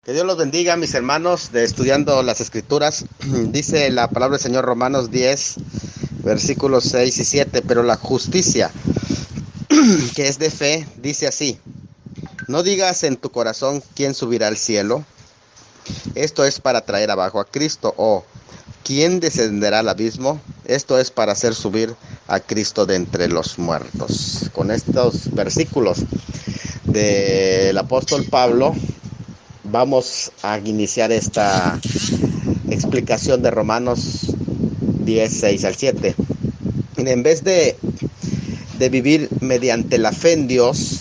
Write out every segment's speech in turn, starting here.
Que Dios los bendiga, mis hermanos, de estudiando las Escrituras. Dice la palabra del Señor, Romanos 10, versículos 6 y 7. Pero la justicia, que es de fe, dice así: no digas en tu corazón quién subirá al cielo. Esto es para traer abajo a Cristo. O quién descenderá al abismo. Esto es para hacer subir a Cristo de entre los muertos. Con estos versículos del apóstol Pablo, vamos a iniciar esta explicación de Romanos 10, 6 al 7. En vez de vivir mediante la fe en Dios,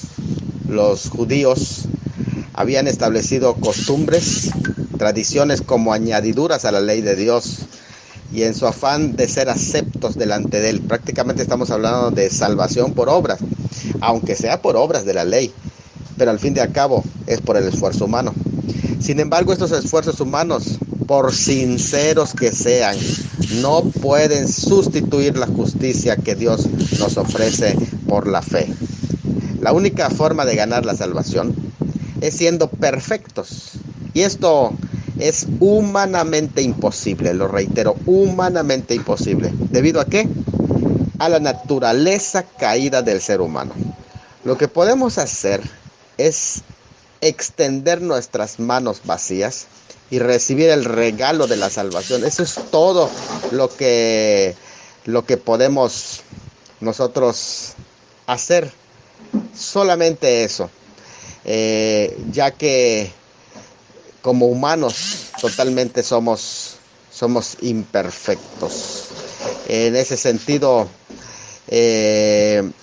los judíos habían establecido costumbres, tradiciones como añadiduras a la ley de Dios, y en su afán de ser aceptos delante de Él. Prácticamente estamos hablando de salvación por obras, aunque sea por obras de la ley, pero al fin y al cabo es por el esfuerzo humano. Sin embargo, estos esfuerzos humanos, por sinceros que sean, no pueden sustituir la justicia que Dios nos ofrece por la fe. La única forma de ganar la salvación es siendo perfectos. Y esto es humanamente imposible, lo reitero, humanamente imposible. ¿Debido a qué? A la naturaleza caída del ser humano. Lo que podemos hacer es extender nuestras manos vacías y recibir el regalo de la salvación. Eso es todo lo que podemos nosotros hacer. Solamente eso. Ya que como humanos totalmente somos imperfectos. En ese sentido, de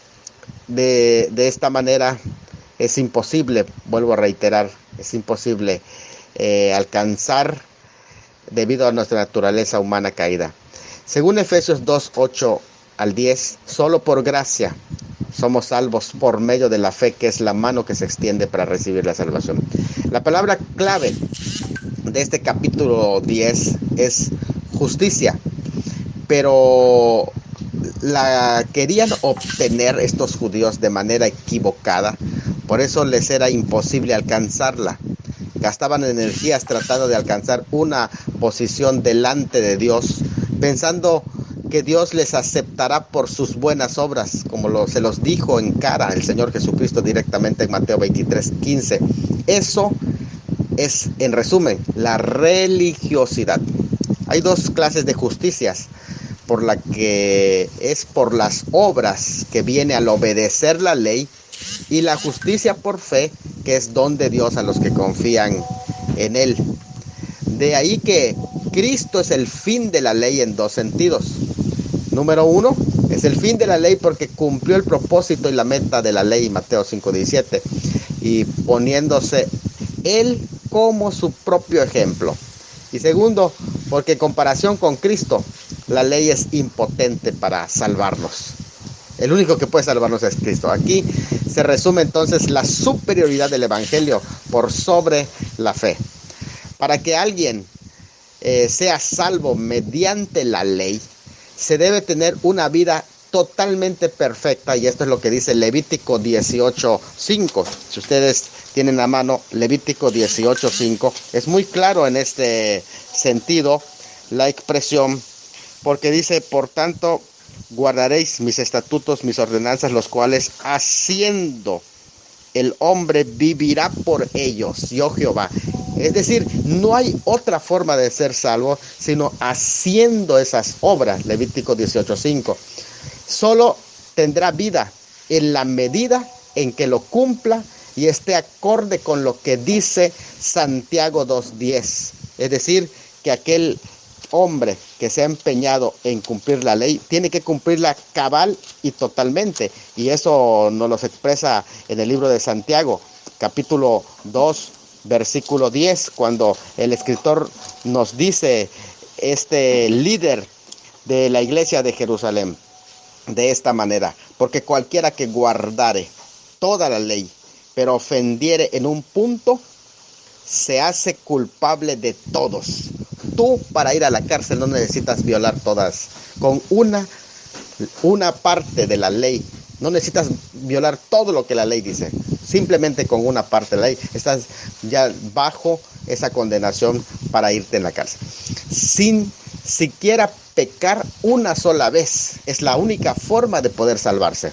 esta manera es imposible, vuelvo a reiterar, es imposible alcanzar debido a nuestra naturaleza humana caída. Según Efesios 2, 8 al 10, solo por gracia somos salvos por medio de la fe, que es la mano que se extiende para recibir la salvación. La palabra clave de este capítulo 10 es justicia, pero la querían obtener estos judíos de manera equivocada, por eso les era imposible alcanzarla. Gastaban energías tratando de alcanzar una posición delante de Dios, pensando que Dios les aceptará por sus buenas obras, como se los dijo en cara el Señor Jesucristo directamente en Mateo 23, 15. Eso es, en resumen, la religiosidad. Hay dos clases de justicias: por la que es por las obras, que viene al obedecer la ley, y la justicia por fe, que es don de Dios a los que confían en Él. De ahí que Cristo es el fin de la ley en dos sentidos. Número uno, es el fin de la ley porque cumplió el propósito y la meta de la ley, Mateo 5:17, y poniéndose Él como su propio ejemplo. Y segundo, porque en comparación con Cristo, la ley es impotente para salvarnos. El único que puede salvarnos es Cristo. Aquí se resume entonces la superioridad del Evangelio por sobre la fe. Para que alguien sea salvo mediante la ley, se debe tener una vida totalmente perfecta, y esto es lo que dice Levítico 18:5. Si ustedes tienen a mano Levítico 18:5, es muy claro en este sentido la expresión, porque dice: por tanto, guardaréis mis estatutos, mis ordenanzas, los cuales haciendo el hombre vivirá por ellos, yo Jehová. Es decir, no hay otra forma de ser salvo sino haciendo esas obras. Levítico 18:5. Solo tendrá vida en la medida en que lo cumpla y esté acorde con lo que dice Santiago 2:10. Es decir, que aquel hombre que se ha empeñado en cumplir la ley tiene que cumplirla cabal y totalmente, y eso nos lo expresa en el libro de Santiago, capítulo 2, versículo 10, cuando el escritor nos dice, este líder de la iglesia de Jerusalén, de esta manera: porque cualquiera que guardare toda la ley, pero ofendiere en un punto, se hace culpable de todos. Tú, para ir a la cárcel, no necesitas violar todas. Con una parte de la ley No necesitas violar todo lo que la ley dice. Simplemente con una parte de la ley estás ya bajo esa condenación para irte en la cárcel. Sin siquiera pecar una sola vez. Es la única forma de poder salvarse.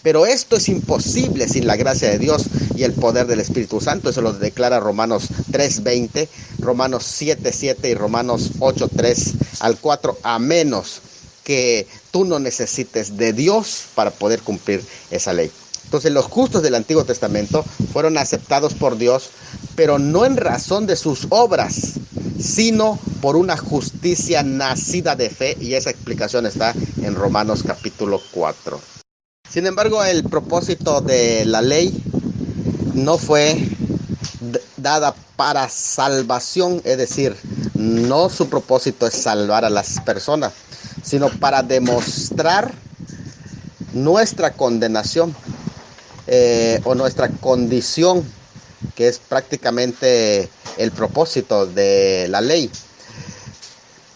Pero esto es imposible sin la gracia de Dios y el poder del Espíritu Santo. Eso lo declara Romanos 3:20, Romanos 7:7 y Romanos 8:3 al 4, a menos que tú no necesites de Dios para poder cumplir esa ley. Entonces los justos del Antiguo Testamento fueron aceptados por Dios, pero no en razón de sus obras, sino por una justicia nacida de fe, y esa explicación está en Romanos capítulo 4. Sin embargo, el propósito de la ley no fue dada para salvación, es decir, no su propósito es salvar a las personas, sino para demostrar nuestra condenación o nuestra condición, que es prácticamente el propósito de la ley.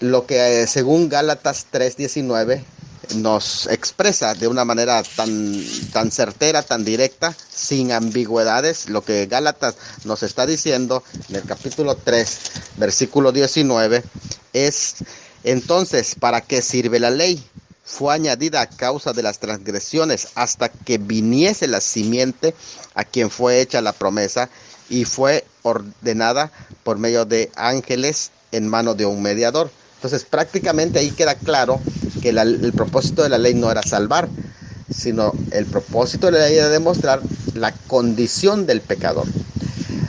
Lo que según Gálatas 3:19 nos expresa de una manera tan certera, tan directa, sin ambigüedades. Lo que Gálatas nos está diciendo en el capítulo 3, versículo 19, es: entonces, ¿para qué sirve la ley? Fue añadida a causa de las transgresiones, hasta que viniese la simiente a quien fue hecha la promesa, y fue ordenada por medio de ángeles en mano de un mediador. Entonces prácticamente ahí queda claro que el propósito de la ley no era salvar, sino el propósito de la ley era demostrar la condición del pecador.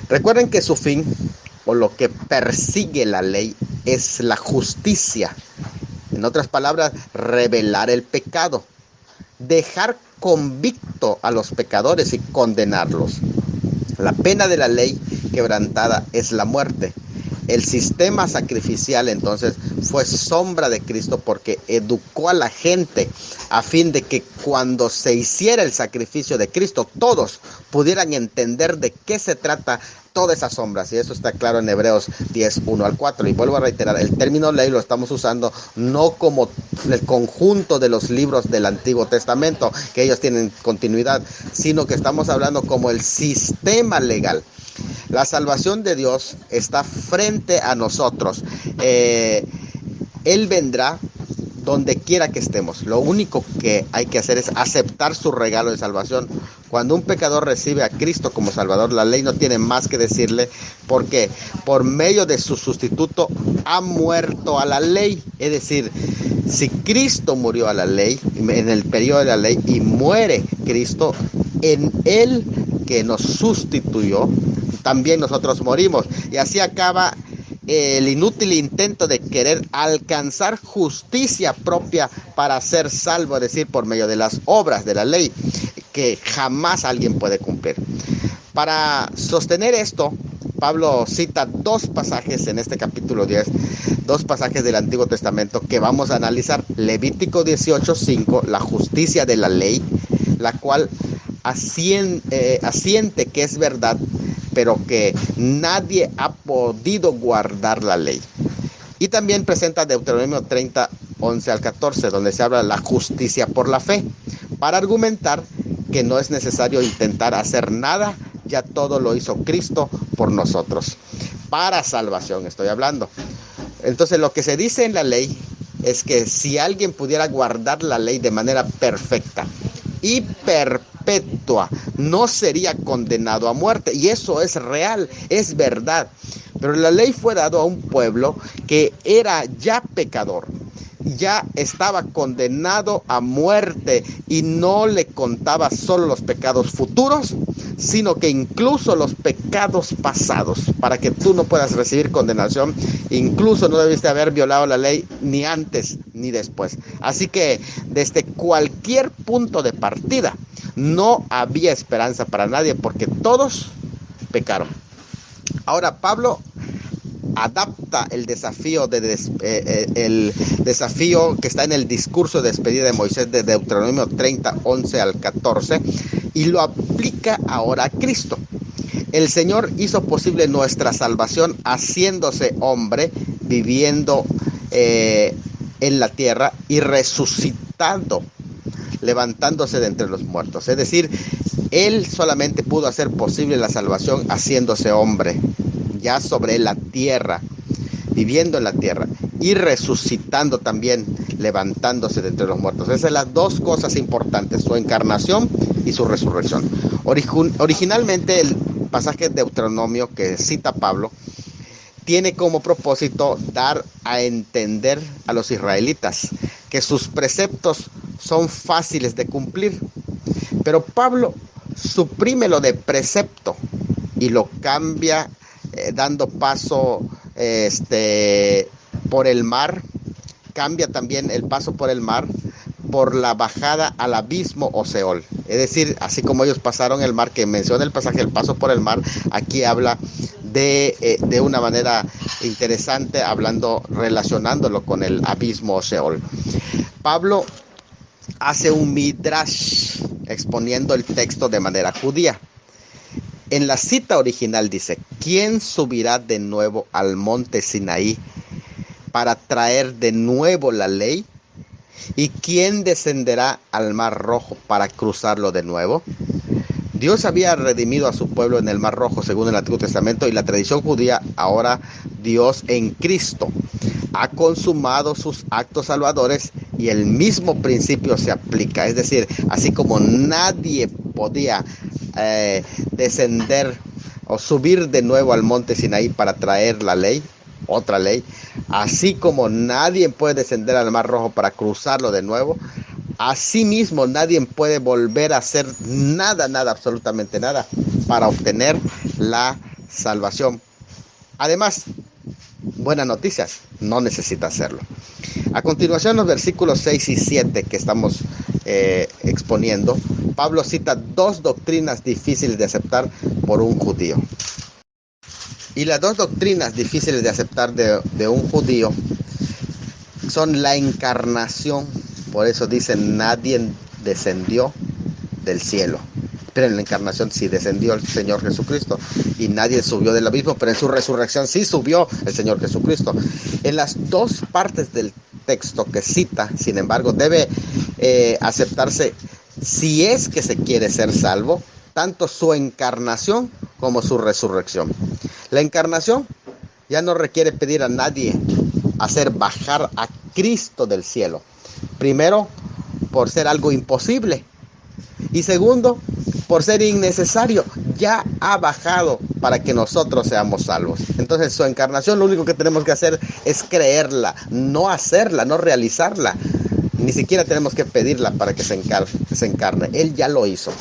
Recuerden que su fin, o lo que persigue la ley, es la justicia. En otras palabras, revelar el pecado, dejar convicto a los pecadores y condenarlos. La pena de la ley quebrantada es la muerte. El sistema sacrificial entonces fue sombra de Cristo, porque educó a la gente a fin de que cuando se hiciera el sacrificio de Cristo, todos pudieran entender de qué se trata todas esas sombras. Y eso está claro en Hebreos 10:1 al 4. Y vuelvo a reiterar, el término ley lo estamos usando no como el conjunto de los libros del Antiguo Testamento, que ellos tienen continuidad, sino que estamos hablando como el sistema legal. La salvación de Dios está frente a nosotros. Él vendrá donde quiera que estemos. Lo único que hay que hacer es aceptar su regalo de salvación. Cuando un pecador recibe a Cristo como Salvador, la ley no tiene más que decirle, porque por medio de su sustituto ha muerto a la ley. Es decir, si Cristo murió a la ley, en el periodo de la ley, y muere Cristo, en Él que nos sustituyó, también nosotros morimos. Y así acaba el inútil intento de querer alcanzar justicia propia para ser salvo, es decir, por medio de las obras de la ley, que jamás alguien puede cumplir. Para sostener esto, Pablo cita dos pasajes en este capítulo 10, dos pasajes del Antiguo Testamento que vamos a analizar. Levítico 18:5, la justicia de la ley, la cual asiente que es verdad, pero que nadie ha podido guardar la ley. Y también presenta Deuteronomio 30:11 al 14, donde se habla de la justicia por la fe, para argumentar que no es necesario intentar hacer nada, ya todo lo hizo Cristo por nosotros. Para salvación estoy hablando. Entonces lo que se dice en la ley es que si alguien pudiera guardar la ley de manera perfecta y perpetua, no sería condenado a muerte. Y eso es real, es verdad. Pero la ley fue dada a un pueblo que era ya pecador, ya estaba condenado a muerte, y no le contaba solo los pecados futuros, sino que incluso los pecados pasados. Para que tú no puedas recibir condenación, incluso no debiste haber violado la ley ni antes ni después. Así que desde cualquier punto de partida no había esperanza para nadie, porque todos pecaron. Ahora Pablo adapta el desafío el desafío que está en el discurso de despedida de Moisés de Deuteronomio 30:11 al 14, y lo aplica ahora a Cristo. El Señor hizo posible nuestra salvación haciéndose hombre, viviendo en la tierra y resucitando. levantándose de entre los muertos. Es decir, Él solamente pudo hacer posible la salvación haciéndose hombre, ya sobre la tierra, viviendo en la tierra y resucitando también, levantándose de entre los muertos. Esas son las dos cosas importantes, su encarnación y su resurrección. Originalmente el pasaje de Deuteronomio que cita Pablo tiene como propósito dar a entender a los israelitas que sus preceptos son fáciles de cumplir. Pero Pablo suprime lo de precepto y lo cambia dando paso por el mar, cambia también el paso por el mar por la bajada al abismo o Seol. Es decir, así como ellos pasaron el mar, que menciona el pasaje el paso por el mar, aquí habla de una manera interesante, relacionándolo con el abismo o Seol. Pablo hace un midrash exponiendo el texto de manera judía. En la cita original dice: ¿quién subirá de nuevo al monte Sinaí para traer de nuevo la ley? ¿Y quién descenderá al mar rojo para cruzarlo de nuevo? Dios había redimido a su pueblo en el mar rojo según el Antiguo Testamento y la tradición judía. Ahora Dios en Cristo ha consumado sus actos salvadores y el mismo principio se aplica. Es decir, así como nadie podía descender o subir de nuevo al monte Sinaí para traer la ley, otra ley, así como nadie puede descender al mar rojo para cruzarlo de nuevo, asimismo nadie puede volver a hacer nada, absolutamente nada, para obtener la salvación. Además, buenas noticias, no necesita hacerlo. A continuación, los versículos 6 y 7 que estamos exponiendo, Pablo cita dos doctrinas difíciles de aceptar por un judío. Y las dos doctrinas difíciles de aceptar de un judío son la encarnación. Por eso dicen: nadie descendió del cielo. Pero en la encarnación sí descendió el Señor Jesucristo. Y nadie subió del abismo, pero en su resurrección sí subió el Señor Jesucristo. En las dos partes del texto que cita, sin embargo, debe aceptarse si es que se quiere ser salvo, tanto su encarnación como su resurrección. La encarnación ya no requiere pedir a nadie hacer bajar a Cristo del cielo. Primero, por ser algo imposible. Y segundo, por ser innecesario. Ya ha bajado para que nosotros seamos salvos. Entonces, su encarnación, lo único que tenemos que hacer es creerla, no hacerla, no realizarla. Ni siquiera tenemos que pedirla para que se encarne. Él ya lo hizo.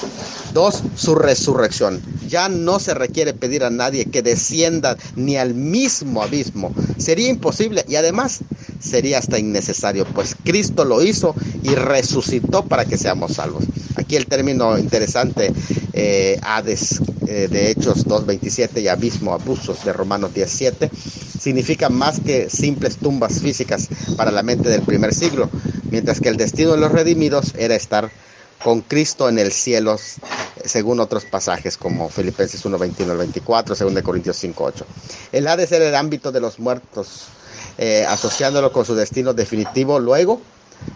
Dos, su resurrección. Ya no se requiere pedir a nadie que descienda ni al mismo abismo. Sería imposible y además sería hasta innecesario, pues Cristo lo hizo y resucitó para que seamos salvos. Aquí el término interesante, Hades, de Hechos 2:27 y abismo, abusos de Romanos 10:7, significa más que simples tumbas físicas para la mente del primer siglo, mientras que el destino de los redimidos era estar con Cristo en el cielo, según otros pasajes como Filipenses 1:21 al 24, 2 Corintios 5:8. El Hades era el ámbito de los muertos, asociándolo con su destino definitivo luego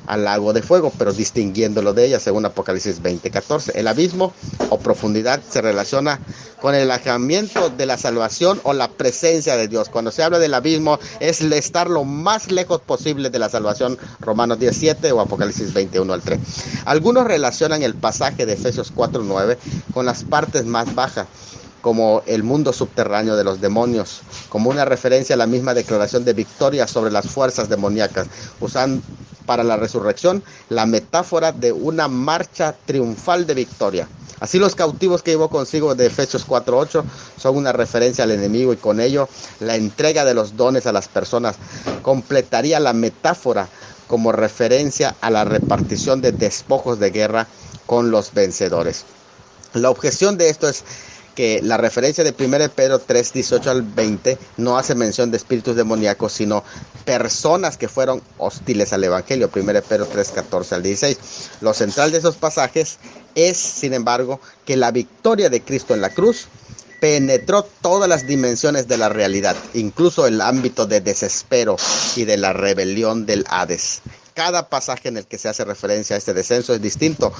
al lago de fuego, pero distinguiéndolo de ella, según Apocalipsis 20:14. El abismo o profundidad se relaciona con el alejamiento de la salvación o la presencia de Dios. Cuando se habla del abismo, es estar lo más lejos posible de la salvación, Romanos 10:7 o Apocalipsis 21 al 3. Algunos relacionan el pasaje de Efesios 4:9 con las partes más bajas, como el mundo subterráneo de los demonios, como una referencia a la misma declaración de victoria sobre las fuerzas demoníacas, usan para la resurrección la metáfora de una marcha triunfal de victoria. Así los cautivos que llevó consigo de Efesios 4:8 son una referencia al enemigo y con ello la entrega de los dones a las personas completaría la metáfora como referencia a la repartición de despojos de guerra con los vencedores. La objeción de esto es que la referencia de 1 Pedro 3:18 al 20 no hace mención de espíritus demoníacos, sino personas que fueron hostiles al Evangelio, 1 Pedro 3:14 al 16. Lo central de esos pasajes es, sin embargo, que la victoria de Cristo en la cruz penetró todas las dimensiones de la realidad, incluso el ámbito de desespero y de la rebelión del Hades. Cada pasaje en el que se hace referencia a este descenso es distinto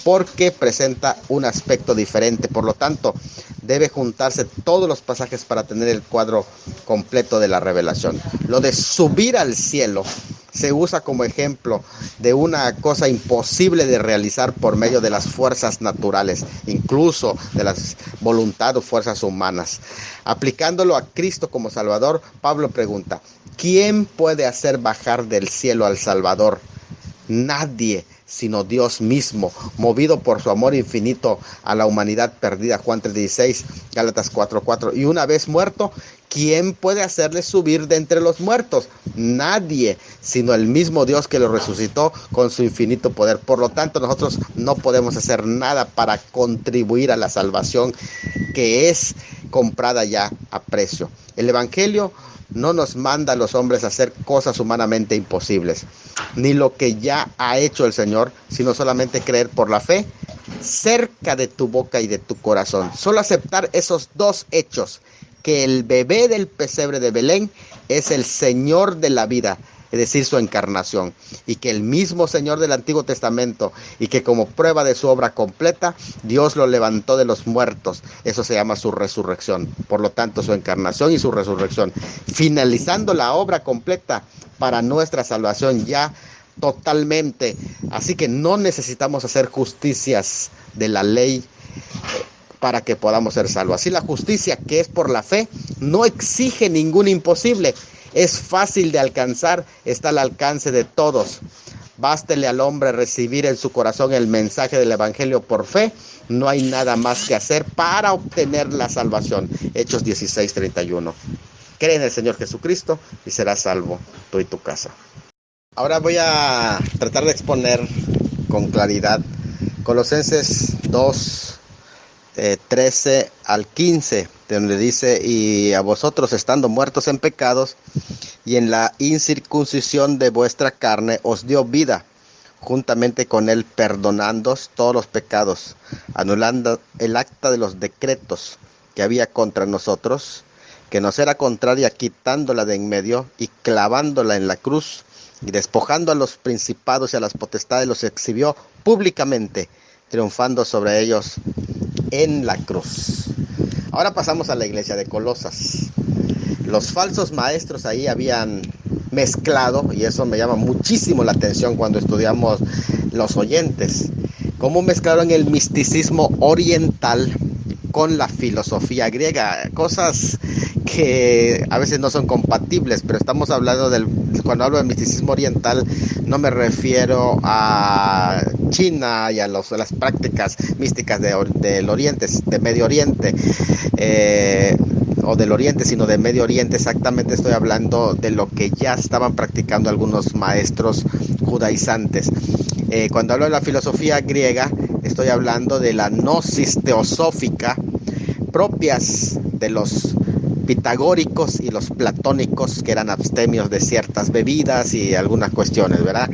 porque presenta un aspecto diferente. Por lo tanto, debe juntarse todos los pasajes para tener el cuadro completo de la revelación. Lo de subir al cielo se usa como ejemplo de una cosa imposible de realizar por medio de las fuerzas naturales, incluso de las voluntades o fuerzas humanas. Aplicándolo a Cristo como Salvador, Pablo pregunta: ¿quién puede hacer bajar del cielo al Salvador? Nadie, sino Dios mismo, movido por su amor infinito a la humanidad perdida. Juan 3:16, Gálatas 4:4. Y una vez muerto, ¿quién puede hacerle subir de entre los muertos? Nadie, sino el mismo Dios que lo resucitó con su infinito poder. Por lo tanto, nosotros no podemos hacer nada para contribuir a la salvación que es comprada ya a precio. El Evangelio no nos manda a los hombres a hacer cosas humanamente imposibles, ni lo que ya ha hecho el Señor, sino solamente creer por la fe cerca de tu boca y de tu corazón. Solo aceptar esos dos hechos: que el bebé del pesebre de Belén es el Señor de la vida, es decir, su encarnación, y que el mismo Señor del Antiguo Testamento, y que como prueba de su obra completa, Dios lo levantó de los muertos. Eso se llama su resurrección. Por lo tanto, su encarnación y su resurrección, finalizando la obra completa para nuestra salvación ya totalmente. Así que no necesitamos hacer justicias de la ley para que podamos ser salvos. Así, la justicia que es por la fe no exige ningún imposible. Es fácil de alcanzar, está al alcance de todos. Bástele al hombre recibir en su corazón el mensaje del Evangelio por fe. No hay nada más que hacer para obtener la salvación. Hechos 16:31. Cree en el Señor Jesucristo y serás salvo, tú y tu casa. Ahora voy a tratar de exponer con claridad Colosenses 2:13 al 15, donde dice: y a vosotros, estando muertos en pecados y en la incircuncisión de vuestra carne, os dio vida juntamente con él, perdonándoos todos los pecados, anulando el acta de los decretos que había contra nosotros, que nos era contraria, quitándola de en medio y clavándola en la cruz, y despojando a los principados y a las potestades, los exhibió públicamente, triunfando sobre ellos en la cruz. Ahora pasamos a la iglesia de Colosas. Los falsos maestros ahí habían mezclado, y eso me llama muchísimo la atención cuando estudiamos los oyentes, cómo mezclaron el misticismo oriental con la filosofía griega, cosas que a veces no son compatibles. Pero estamos hablando cuando hablo del misticismo oriental, no me refiero a China y a las prácticas místicas del Oriente, de Medio Oriente, o del Oriente, sino de Medio Oriente. Exactamente, estoy hablando de lo que ya estaban practicando algunos maestros judaizantes. Cuando hablo de la filosofía griega, estoy hablando de la gnosis teosófica propias de los pitagóricos y los platónicos, que eran abstemios de ciertas bebidas y algunas cuestiones, ¿verdad?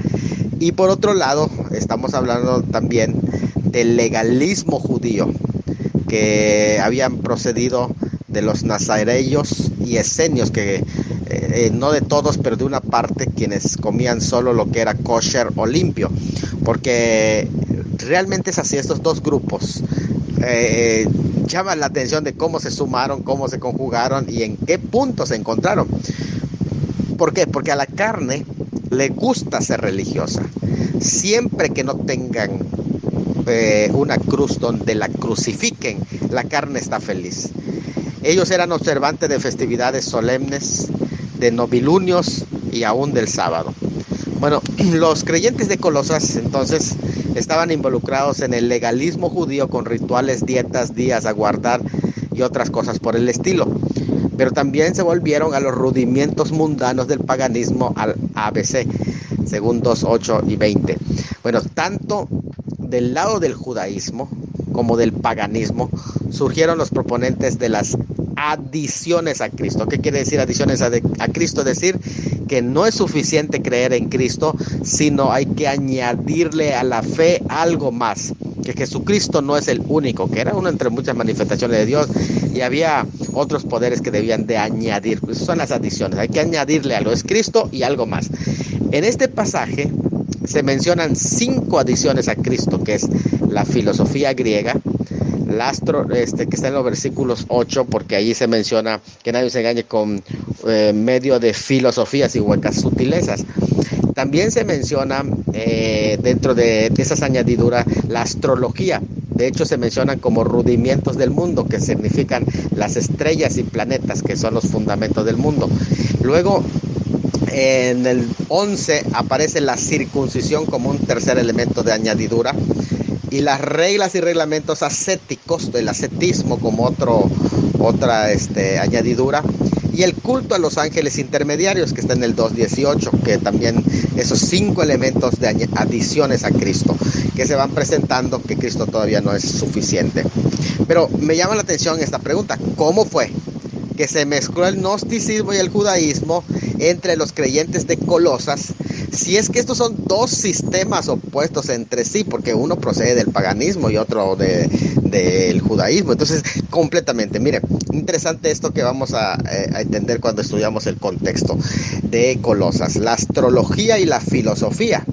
Y por otro lado, estamos hablando también del legalismo judío, que habían procedido de los nazareos y esenios, que no de todos, pero de una parte, quienes comían solo lo que era kosher o limpio, porque realmente es así. Estos dos grupos llaman la atención de cómo se sumaron, cómo se conjugaron y en qué punto se encontraron. ¿Por qué? Porque a la carne le gusta ser religiosa, siempre que no tengan una cruz donde la crucifiquen, la carne está feliz. Ellos eran observantes de festividades solemnes, de novilunios y aún del sábado. Bueno, los creyentes de Colosas entonces estaban involucrados en el legalismo judío, con rituales, dietas, días a guardar y otras cosas por el estilo. Pero también se volvieron a los rudimientos mundanos del paganismo, al ABC, según 2:8 y 20. Bueno, tanto del lado del judaísmo como del paganismo surgieron los proponentes de las adiciones a Cristo. ¿Qué quiere decir adiciones a Cristo? Es decir, que no es suficiente creer en Cristo, sino hay que añadirle a la fe algo más, que Jesucristo no es el único, que era uno entre muchas manifestaciones de Dios, y había otros poderes que debían de añadir. Pues son las adiciones, hay que añadirle algo, es Cristo y algo más. En este pasaje se mencionan 5 adiciones a Cristo, que es la filosofía griega, que está en los versículos 8, porque allí se menciona que nadie se engañe con medio de filosofías y huecas sutilezas. También se menciona dentro de esas añadiduras la astrología. De hecho, se mencionan como rudimientos del mundo, que significan las estrellas y planetas, que son los fundamentos del mundo. Luego, en el 11 aparece la circuncisión como un tercer elemento de añadidura, y las reglas y reglamentos ascéticos, del ascetismo como otra añadidura, y el culto a los ángeles intermediarios, que está en el 2.18, que también esos 5 elementos de adiciones a Cristo, que se van presentando, que Cristo todavía no es suficiente. Pero me llama la atención esta pregunta: ¿cómo fue que se mezcló el gnosticismo y el judaísmo entre los creyentes de Colosas, si es que estos son 2 sistemas opuestos entre sí, porque uno procede del paganismo y otro del judaísmo? Entonces, completamente, mire, interesante esto que vamos a entender cuando estudiamos el contexto de Colosas. La astrología y la filosofía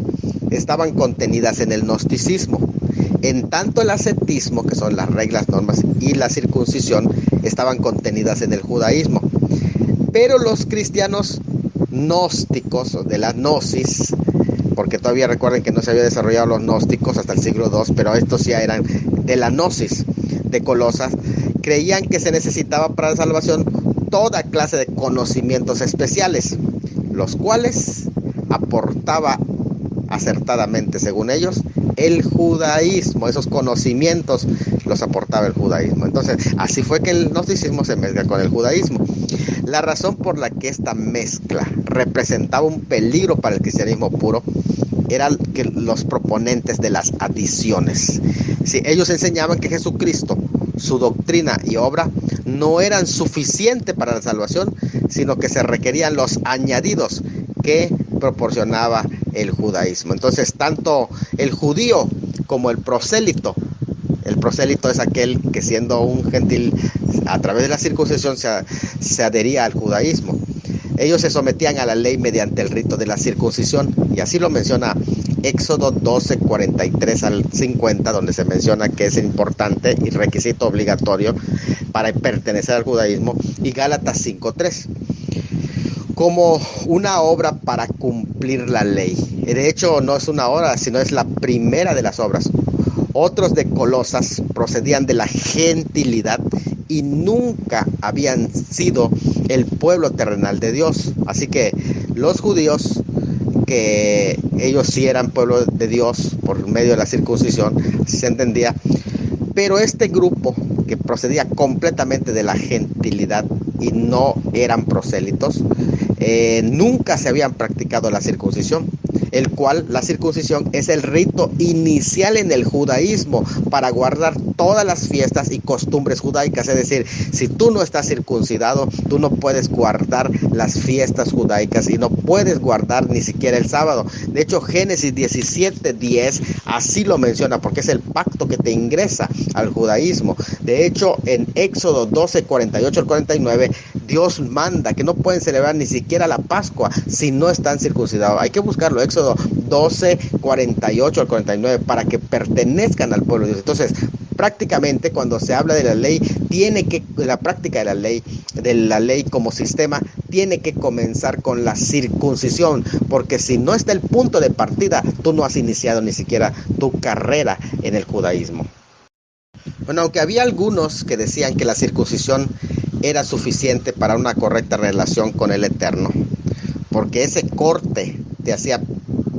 estaban contenidas en el gnosticismo, en tanto el ascetismo, que son las reglas, normas, y la circuncisión estaban contenidas en el judaísmo. Pero los cristianos gnósticos, de la gnosis, porque todavía recuerden que no se había desarrollado los gnósticos hasta el siglo II, pero estos ya eran de la gnosis de Colosas, creían que se necesitaba para la salvación toda clase de conocimientos especiales, los cuales aportaba acertadamente, según ellos, el judaísmo. Esos conocimientos los aportaba el judaísmo. Entonces, así fue que el gnosticismo se mezcla con el judaísmo. La razón por la que esta mezcla representaba un peligro para el cristianismo puro eran que los proponentes de las adiciones. Sí, ellos enseñaban que Jesucristo, su doctrina y obra no eran suficientes para la salvación, sino que se requerían los añadidos que proporcionaba el judaísmo. Entonces, tanto el judío como el prosélito es aquel que, siendo un gentil, a través de la circuncisión se adhería al judaísmo. Ellos se sometían a la ley mediante el rito de la circuncisión, y así lo menciona Éxodo 12, 43 al 50, donde se menciona que es importante y requisito obligatorio para pertenecer al judaísmo, y Gálatas 5, 3, como una obra para cumplir la ley. De hecho, no es una obra, sino es la primera de las obras. Otros de Colosas procedían de la gentilidad y nunca habían sido el pueblo terrenal de Dios. Así que los judíos, que ellos sí eran pueblo de Dios por medio de la circuncisión, así se entendía, pero este grupo que procedía completamente de la gentilidad y no eran prosélitos, nunca se habían practicado la circuncisión, el cual la circuncisión es el rito inicial en el judaísmo para guardar todas las fiestas y costumbres judaicas. Es decir, si tú no estás circuncidado, tú no puedes guardar las fiestas judaicas y no puedes guardar ni siquiera el sábado. De hecho, Génesis 17:10 así lo menciona, porque es el pacto que te ingresa al judaísmo. De hecho, en Éxodo 12, 48 al 49, Dios manda que no pueden celebrar ni siquiera la Pascua si no están circuncidados. Hay que buscarlo, Éxodo 12, 48 al 49, para que pertenezcan al pueblo de Dios. Entonces, prácticamente cuando se habla de la ley, la práctica de la ley como sistema, tiene que comenzar con la circuncisión, porque si no está el punto de partida, tú no has iniciado ni siquiera tu carrera en el judaísmo. Bueno, aunque había algunos que decían que la circuncisión era suficiente para una correcta relación con el Eterno, porque ese corte te hacía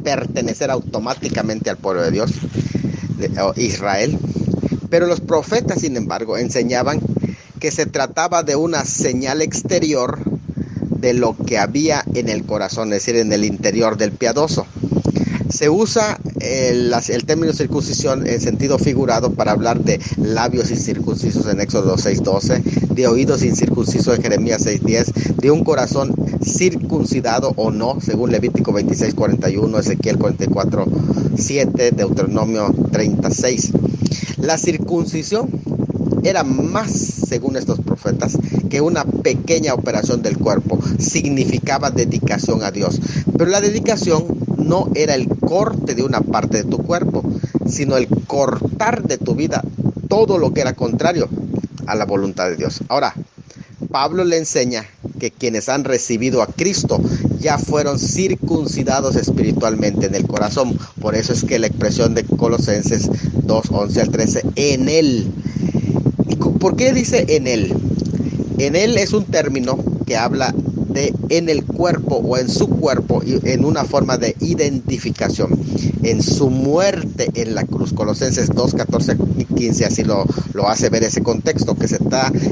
pertenecer automáticamente al pueblo de Dios, Israel. Pero los profetas, sin embargo, enseñaban que se trataba de una señal exterior de lo que había en el corazón, es decir, en el interior del piadoso. Se usa el término circuncisión en sentido figurado para hablar de labios incircuncisos en Éxodo 6:12, de oídos incircuncisos en Jeremías 6:10, de un corazón circuncidado o no, según Levítico 26:41, Ezequiel 44:7, Deuteronomio 36. La circuncisión era más, según estos profetas, que una pequeña operación del cuerpo. Significaba dedicación a Dios. Pero la dedicación no era el corte de una parte de tu cuerpo, sino el cortar de tu vida todo lo que era contrario a la voluntad de Dios. Ahora, Pablo le enseña que quienes han recibido a Cristo ya fueron circuncidados espiritualmente en el corazón. Por eso es que la expresión de Colosenses 2, 11 al 13, en Él. ¿Y por qué dice en Él? En Él es un término que habla de en el cuerpo o en su cuerpo, en una forma de identificación, en su muerte en la cruz. Colosenses 2, 14 y 15 así lo hace ver ese contexto,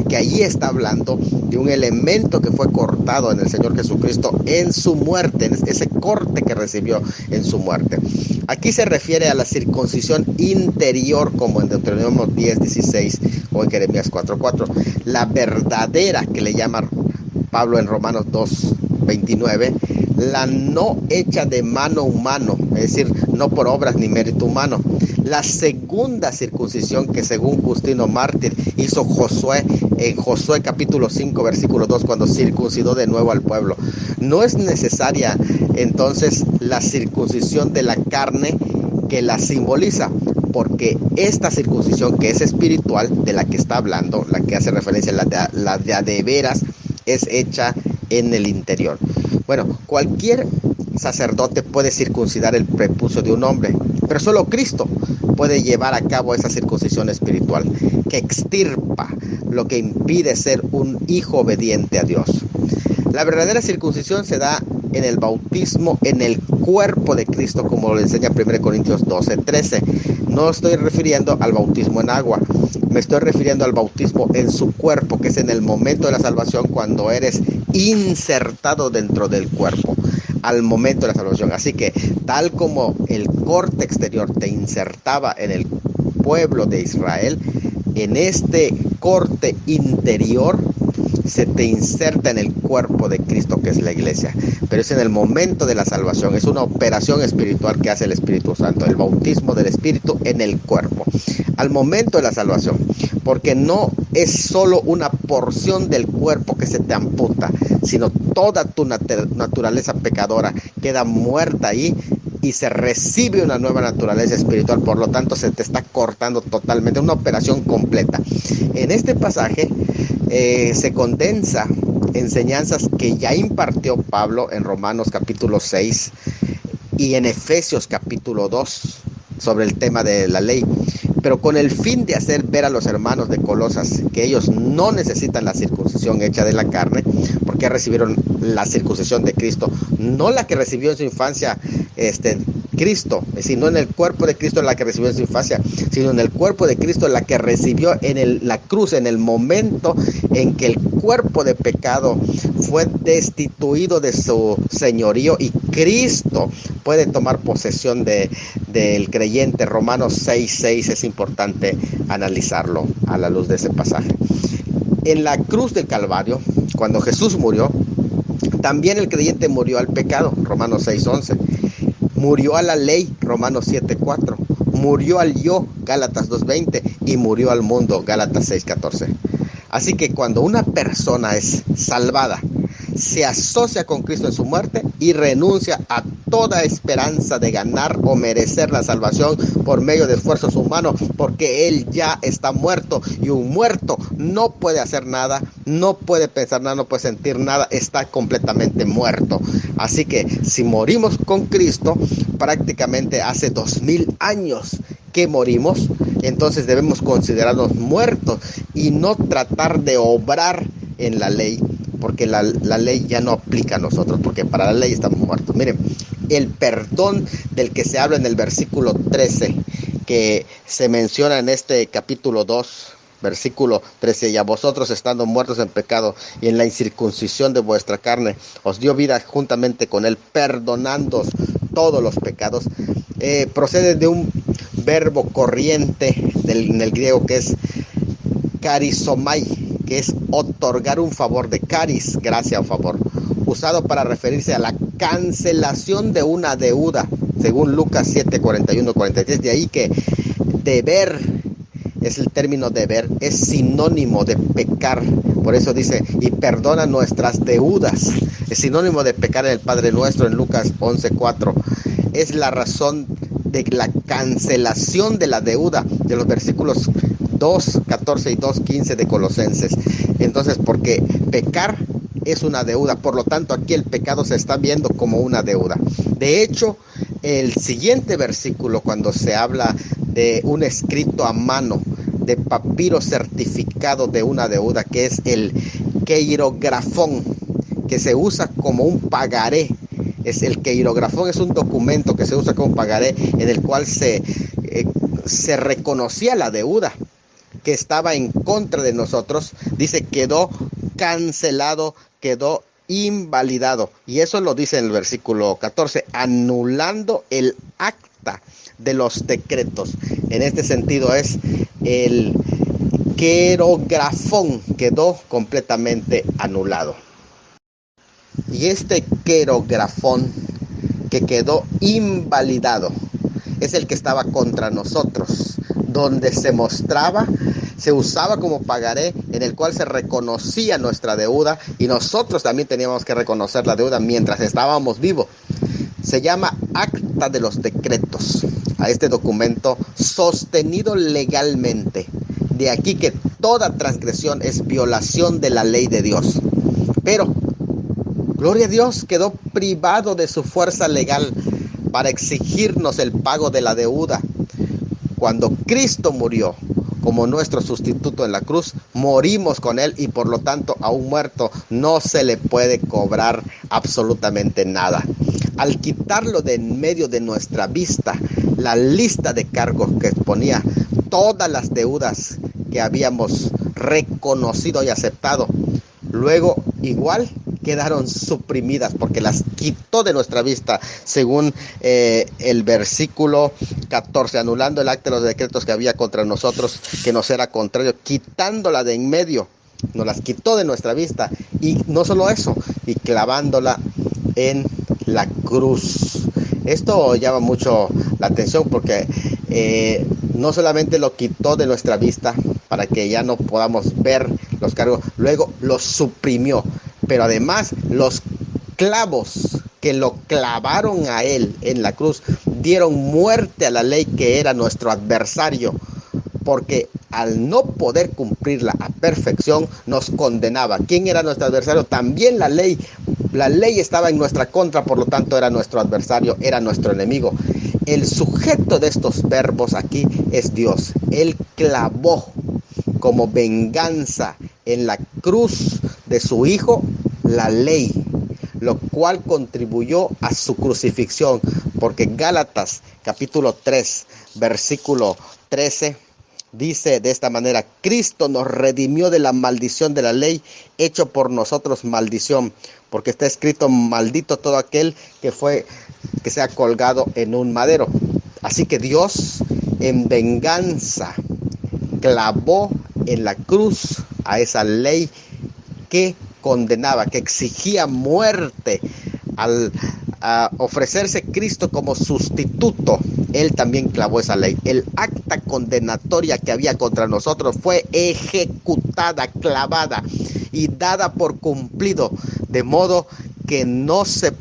que allí está hablando de un elemento que fue cortado en el Señor Jesucristo en su muerte, en ese corte que recibió en su muerte. Aquí se refiere a la circuncisión interior, como en Deuteronomio 10, 16 o en Jeremías 4, 4. La verdadera, que le llama Pablo en Romanos 2, 29, la no hecha de mano humano, es decir, no por obras ni mérito humano. La segunda circuncisión que según Justino Mártir hizo Josué en Josué capítulo 5 versículo 2, cuando circuncidó de nuevo al pueblo. No es necesaria entonces la circuncisión de la carne que la simboliza, porque esta circuncisión que es espiritual, de la que está hablando, la que hace referencia a la de veras, es hecha en el interior. Bueno, cualquier sacerdote puede circuncidar el prepucio de un hombre, pero solo Cristo puede llevar a cabo esa circuncisión espiritual, que extirpa lo que impide ser un hijo obediente a Dios. La verdadera circuncisión se da en el bautismo en el cuerpo de Cristo, como lo enseña 1 Corintios 12, 13. No estoy refiriendo al bautismo en agua, me estoy refiriendo al bautismo en su cuerpo, que es en el momento de la salvación, cuando eres insertado dentro del cuerpo, al momento de la salvación. Así que tal como el corte exterior te insertaba en el pueblo de Israel, en este corte interior se te inserta en el cuerpo de Cristo, que es la iglesia. Pero es en el momento de la salvación, es una operación espiritual que hace el Espíritu Santo, el bautismo del Espíritu en el cuerpo, al momento de la salvación, porque no es solo una porción del cuerpo que se te amputa, sino toda tu naturaleza pecadora queda muerta ahí y se recibe una nueva naturaleza espiritual. Por lo tanto, se te está cortando totalmente, una operación completa. En este pasaje se condensa enseñanzas que ya impartió Pablo en Romanos capítulo 6 y en Efesios capítulo 2 sobre el tema de la ley, pero con el fin de hacer ver a los hermanos de Colosas que ellos no necesitan la circuncisión hecha de la carne, porque recibieron la circuncisión de Cristo, no la que recibió en su infancia Cristo, sino en el cuerpo de Cristo la que recibió en su infancia, sino en el cuerpo de Cristo la que recibió en la cruz, en el momento en que el cuerpo de pecado fue destituido de su señorío y Cristo puede tomar posesión del creyente. Romanos 6:6 es importante analizarlo a la luz de ese pasaje. En la cruz del Calvario, cuando Jesús murió, también el creyente murió al pecado, Romanos 6:11. Murió a la ley, Romanos 7:4. Murió al yo, Gálatas 2:20. Y murió al mundo, Gálatas 6:14. Así que cuando una persona es salvada, se asocia con Cristo en su muerte y renuncia a toda esperanza de ganar o merecer la salvación por medio de esfuerzos humanos, porque él ya está muerto, y un muerto no puede hacer nada, no puede pensar nada, no puede sentir nada, está completamente muerto. Así que si morimos con Cristo, prácticamente hace 2000 años que morimos, entonces debemos considerarnos muertos y no tratar de obrar en la ley, porque la ley ya no aplica a nosotros, porque para la ley estamos muertos. Miren, el perdón del que se habla en el versículo 13, que se menciona en este capítulo 2, versículo 13, y a vosotros estando muertos en pecado y en la incircuncisión de vuestra carne, os dio vida juntamente con él, perdonándoos todos los pecados, procede de un verbo corriente en el griego que es charizomai, que es otorgar un favor, de charis, gracia o favor, usado para referirse a la cancelación de una deuda, según Lucas 7, 41, 43. De ahí que deber es el término deber, es sinónimo de pecar. Por eso dice, y perdona nuestras deudas. Es sinónimo de pecar en el Padre Nuestro en Lucas 11:4. Es la razón de la cancelación de la deuda de los versículos 2:14 y 2:15 de Colosenses. Entonces, porque pecar es una deuda, por lo tanto aquí el pecado se está viendo como una deuda. De hecho, el siguiente versículo, cuando se habla de un escrito a mano, de papiro certificado de una deuda, que es el queirografón, que se usa como un pagaré. El queirografón es un documento que se usa como pagaré, en el cual se reconocía la deuda que estaba en contra de nosotros. Dice, quedó cancelado, quedó invalidado. Y eso lo dice en el versículo 14, anulando el acta de los decretos. En este sentido es el querografón, quedó completamente anulado. Y este querografón que quedó invalidado es el que estaba contra nosotros, donde se mostraba, se usaba como pagaré, en el cual se reconocía nuestra deuda, y nosotros también teníamos que reconocer la deuda mientras estábamos vivos. Se llama Acta de los Decretos a este documento sostenido legalmente. De aquí que toda transgresión es violación de la ley de Dios. Pero, gloria a Dios, quedó privado de su fuerza legal para exigirnos el pago de la deuda. Cuando Cristo murió como nuestro sustituto en la cruz, morimos con Él, y por lo tanto a un muerto no se le puede cobrar absolutamente nada. Al quitarlo de en medio de nuestra vista, la lista de cargos que exponía todas las deudas que habíamos reconocido y aceptado, luego igual quedaron suprimidas porque las quitó de nuestra vista, según el versículo 14, anulando el acta de los decretos que había contra nosotros, que nos era contrario, quitándola de en medio, nos las quitó de nuestra vista, y no solo eso, y clavándola en la cruz. Esto llama mucho la atención porque no solamente lo quitó de nuestra vista para que ya no podamos ver los cargos, luego los suprimió, pero además los clavos que lo clavaron a Él en la cruz dieron muerte a la ley, que era nuestro adversario, porque al no poder cumplirla a perfección nos condenaba. ¿Quién era nuestro adversario? También la ley. La ley estaba en nuestra contra, por lo tanto era nuestro adversario, era nuestro enemigo. El sujeto de estos verbos aquí es Dios. Él clavó como venganza en la cruz de su Hijo la ley, lo cual contribuyó a su crucifixión, porque Gálatas capítulo 3 versículo 13 dice de esta manera: Cristo nos redimió de la maldición de la ley, hecho por nosotros maldición, porque está escrito: maldito todo aquel que sea colgado en un madero. Así que Dios, en venganza, clavó en la cruz a esa ley que condenaba, que exigía muerte. Al ofrecerse Cristo como sustituto, Él también clavó esa ley. El acta condenatoria que había contra nosotros fue ejecutada, clavada y dada por cumplido, de modo que no se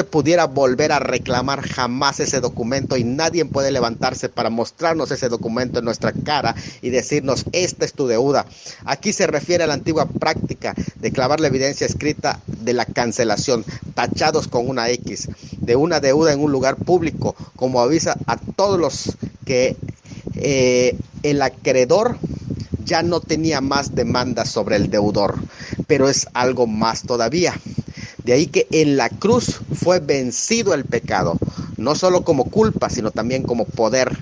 pudiera volver a reclamar jamás ese documento, y nadie puede levantarse para mostrarnos ese documento en nuestra cara y decirnos: esta es tu deuda. Aquí se refiere a la antigua práctica de clavar la evidencia escrita de la cancelación, tachados con una X, de una deuda en un lugar público, como avisa a todos los que el acreedor ya no tenía más demandas sobre el deudor. Pero es algo más todavía. De ahí que en la cruz fue vencido el pecado, no solo como culpa, sino también como poder.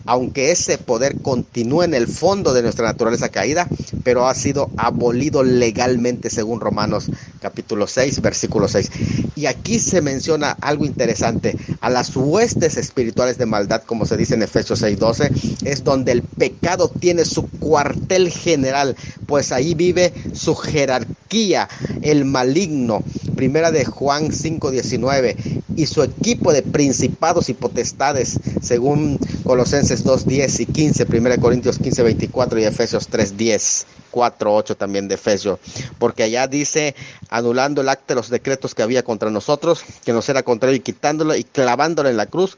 Aunque ese poder continúa en el fondo de nuestra naturaleza caída, pero ha sido abolido legalmente, según Romanos capítulo 6, versículo 6. Y aquí se menciona algo interesante: a las huestes espirituales de maldad, como se dice en Efesios 6:12, es donde el pecado tiene su cuartel general, pues ahí vive su jerarquía, el maligno, Primera de Juan 5:19, y su equipo de principados y potestades, según Colosenses 2:10 y 15, 1 Corintios 15:24 y Efesios 3:10. 4:8 también de Efesios, porque allá dice, anulando el acta de los decretos que había contra nosotros, que nos era contrario, y quitándolo y clavándolo en la cruz,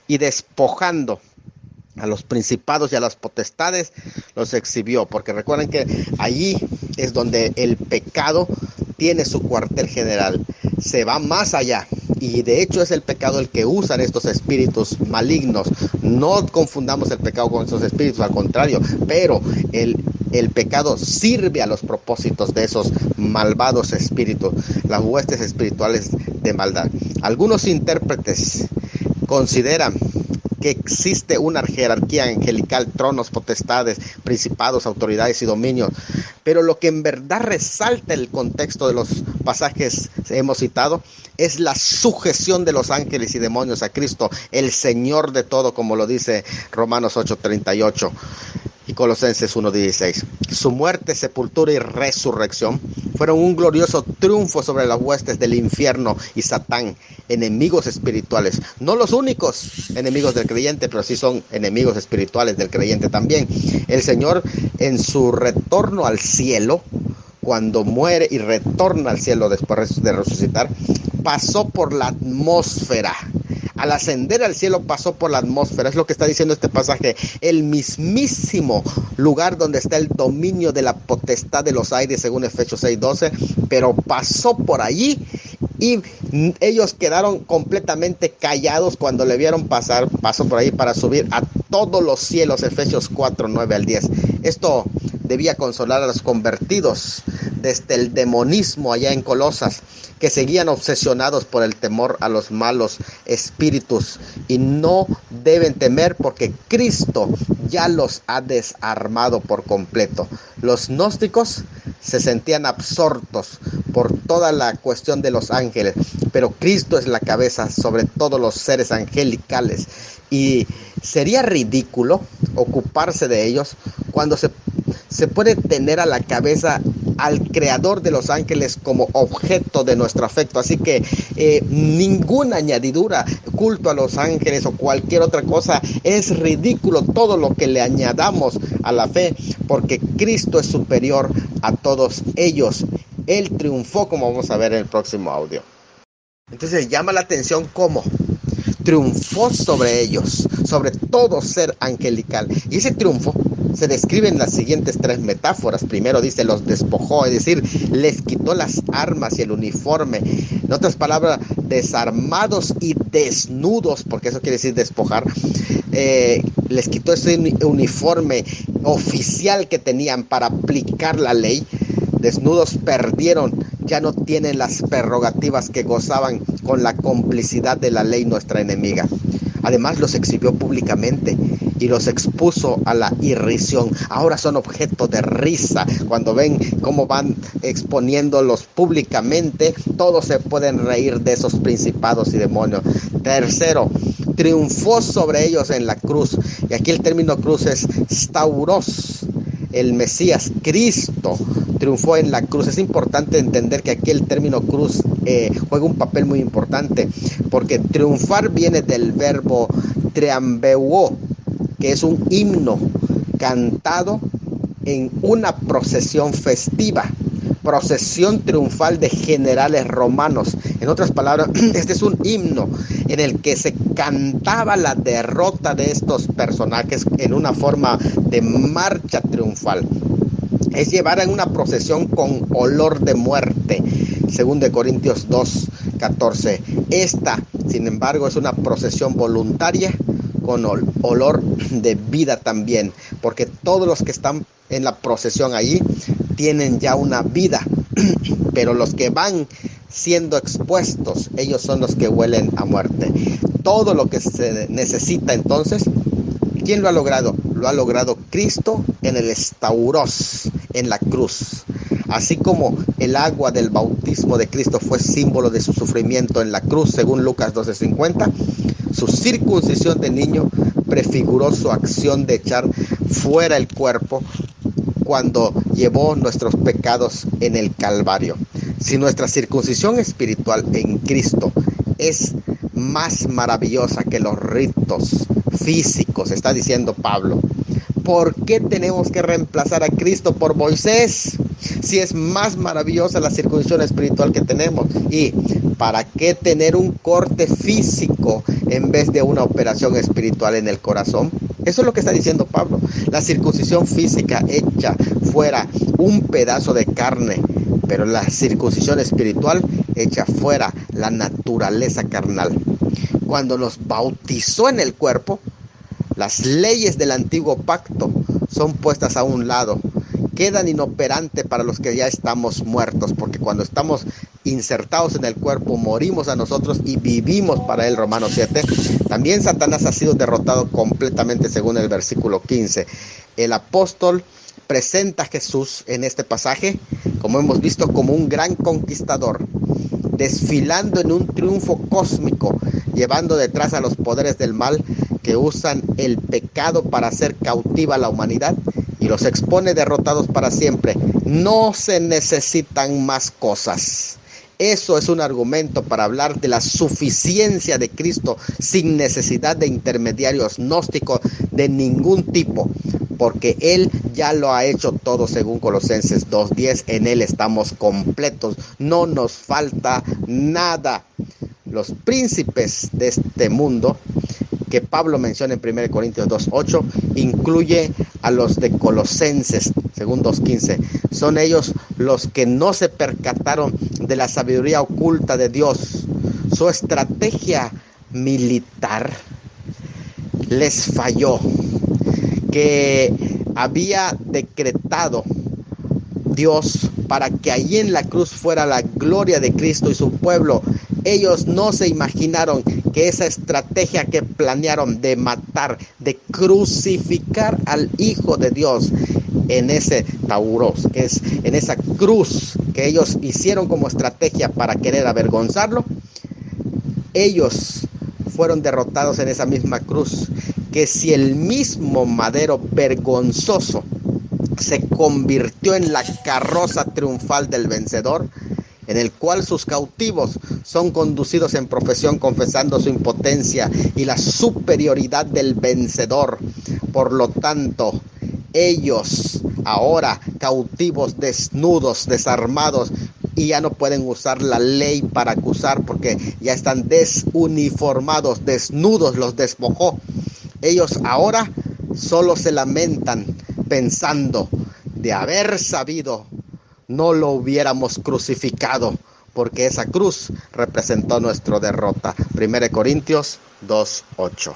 y despojando a los principados y a las potestades, los exhibió, porque recuerden que allí es donde el pecado tiene su cuartel general, se va más allá, y de hecho es el pecado el que usan estos espíritus malignos. No confundamos el pecado con esos espíritus, al contrario, pero el pecado sirve a los propósitos de esos malvados espíritus, las huestes espirituales de maldad. Algunos intérpretes consideran que existe una jerarquía angelical, tronos, potestades, principados, autoridades y dominios, pero lo que en verdad resalta el contexto de los pasajes que hemos citado es la sujeción de los ángeles y demonios a Cristo, el Señor de todo, como lo dice Romanos 8:38 y Colosenses 1:16. Su muerte, sepultura y resurrección fueron un glorioso triunfo sobre las huestes del infierno y Satán, enemigos espirituales. No los únicos enemigos del creyente, pero sí son enemigos espirituales del creyente también. El Señor, en su retorno al cielo, cuando muere y retorna al cielo después de resucitar, pasó por la atmósfera. Al ascender al cielo pasó por la atmósfera, es lo que está diciendo este pasaje, el mismísimo lugar donde está el dominio de la potestad de los aires, según Efesios 6:12, pero pasó por allí y ellos quedaron completamente callados cuando le vieron pasar. Pasó por ahí para subir a todos los cielos, Efesios 4:9 al 10. Esto debía consolar a los convertidos desde el demonismo allá en Colosas, que seguían obsesionados por el temor a los malos espíritus, y no deben temer porque Cristo ya los ha desarmado por completo. Los gnósticos se sentían absortos por toda la cuestión de los ángeles, pero Cristo es la cabeza sobre todos los seres angelicales, y sería ridículo ocuparse de ellos cuando se puede tener a la cabeza al creador de los ángeles como objeto de nuestro afecto. Así que ninguna añadidura, culto a los ángeles o cualquier otra cosa, es ridículo todo lo que le añadamos a la fe, porque Cristo es superior a todos ellos. Él triunfó, como vamos a ver en el próximo audio. Entonces llama la atención cómo triunfó sobre ellos, sobre todo ser angelical. Y ese triunfo se describe en las siguientes tres metáforas. Primero dice, los despojó, es decir, les quitó las armas y el uniforme. En otras palabras, desarmados y desnudos, porque eso quiere decir despojar. Les quitó ese uniforme oficial que tenían para aplicar la ley. Desnudos perdieron, ya no tienen las prerrogativas que gozaban con la complicidad de la ley, nuestra enemiga. Además los exhibió públicamente y los expuso a la irrisión. Ahora son objeto de risa. Cuando ven cómo van exponiéndolos públicamente, todos se pueden reír de esos principados y demonios. Tercero, triunfó sobre ellos en la cruz. Y aquí el término cruz es stauros. El Mesías, Cristo, triunfó en la cruz. Es importante entender que aquí el término cruz juega un papel muy importante, porque triunfar viene del verbo triambeuo, que es un himno cantado en una procesión festiva, procesión triunfal de generales romanos. En otras palabras, este es un himno en el que se cantaba la derrota de estos personajes en una forma de marcha triunfal. Es llevar en una procesión con olor de muerte, según de Corintios 2:14. Esta, sin embargo, es una procesión voluntaria con olor de vida también, porque todos los que están en la procesión allí tienen ya una vida, pero los que van siendo expuestos, ellos son los que huelen a muerte. Todo lo que se necesita entonces, ¿quién lo ha logrado? Lo ha logrado Cristo en el estauros, en la cruz. Así como el agua del bautismo de Cristo fue símbolo de su sufrimiento en la cruz, según Lucas 12:50, su circuncisión de niño prefiguró su acción de echar fuera el cuerpo cuando llevó nuestros pecados en el Calvario. Si nuestra circuncisión espiritual en Cristo es más maravillosa que los ritos físicos, está diciendo Pablo, ¿por qué tenemos que reemplazar a Cristo por Moisés? Si es más maravillosa la circuncisión espiritual que tenemos. ¿Y para qué tener un corte físico en vez de una operación espiritual en el corazón? Eso es lo que está diciendo Pablo. La circuncisión física echa fuera un pedazo de carne, pero la circuncisión espiritual echa fuera la naturaleza carnal. Cuando nos bautizó en el cuerpo, las leyes del antiguo pacto son puestas a un lado, quedan inoperantes para los que ya estamos muertos, porque cuando estamos insertados en el cuerpo morimos a nosotros y vivimos para él. Romanos 7. También Satanás ha sido derrotado completamente según el versículo 15. El apóstol presenta a Jesús en este pasaje, como hemos visto, como un gran conquistador, desfilando en un triunfo cósmico, llevando detrás a los poderes del mal que usan el pecado para hacer cautiva a la humanidad y los expone derrotados para siempre. No se necesitan más cosas. Eso es un argumento para hablar de la suficiencia de Cristo sin necesidad de intermediarios gnósticos de ningún tipo, porque Él ya lo ha hecho todo según Colosenses 2:10. En Él estamos completos, no nos falta nada. Los príncipes de este mundo que Pablo menciona en 1 Corintios 2:8, incluye a los de Colosenses, según 2:15. Son ellos los que no se percataron de la sabiduría oculta de Dios. Su estrategia militar les falló, que había decretado Dios para que allí en la cruz fuera la gloria de Cristo y su pueblo. Ellos no se imaginaron que esa estrategia que planearon de matar, de crucificar al Hijo de Dios en ese tauros, que es en esa cruz que ellos hicieron como estrategia para querer avergonzarlo, ellos fueron derrotados en esa misma cruz, que si el mismo madero vergonzoso se convirtió en la carroza triunfal del vencedor, en el cual sus cautivos son conducidos en profesión confesando su impotencia y la superioridad del vencedor. Por lo tanto, ellos ahora cautivos, desnudos, desarmados, y ya no pueden usar la ley para acusar porque ya están desuniformados, desnudos, los despojó. Ellos ahora solo se lamentan pensando: de haber sabido, no lo hubiéramos crucificado, porque esa cruz representó nuestra derrota. 1 Corintios 2:8.